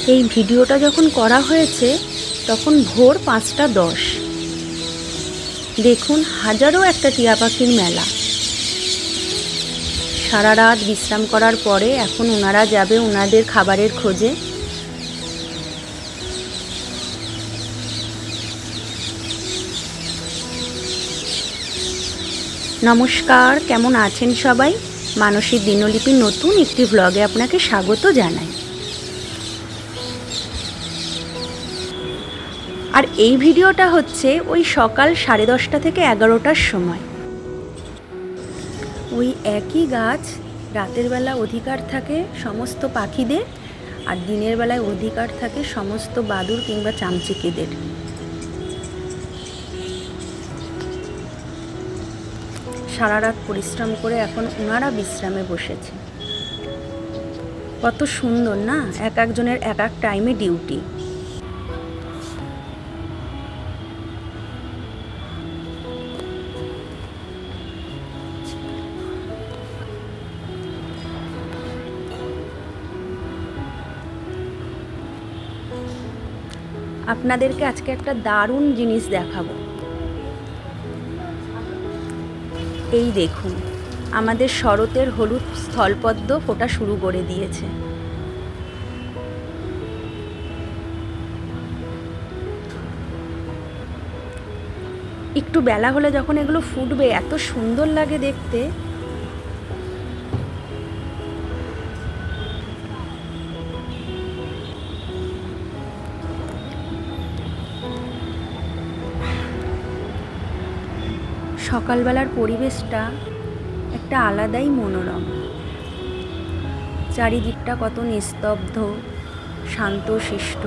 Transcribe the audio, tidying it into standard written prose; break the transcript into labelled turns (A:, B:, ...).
A: এই ভিডিওটা যখন করা হয়েছে তখন ভোর 5:10। দেখুন হাজারো একটা টিয়া পাখির মেলা। সারা রাত বিশ্রাম করার পরে এখন ওনারা যাবে ওনাদের খাবারের খোঁজে। নমস্কার, কেমন আছেন সবাই? মানসীর দিনলিপির নতুন একটি ভ্লগে আপনাকে স্বাগত জানাই। আর এই ভিডিওটা হচ্ছে ওই সকাল 10:30 থেকে 11টার সময়। ওই একই গাছ রাতের বেলা অধিকার থাকে সমস্ত পাখিদের, আর দিনের বেলায় অধিকার থাকে সমস্ত বাদুড় কিংবা চামচিকেদের। সারা রাত পরিশ্রম করে এখন ওনারা বিশ্রামে বসেছে। কত সুন্দর না, এক একজনের এক এক টাইমে ডিউটি। আপনাদেরকে আজকে একটা দারুণ জিনিস দেখাবো। এই দেখুন, আমাদের শরতের হলুদ স্থলপদ্ম ফোটা শুরু করে দিয়েছে। একটু বেলা হলে যখন এগুলো ফুটবে এত সুন্দর লাগে দেখতে। সকালবেলার পরিবেশটা একটা আলাদাই মনোরম। চারিদিকটা কত নিস্তব্ধ, শান্তশিষ্ট।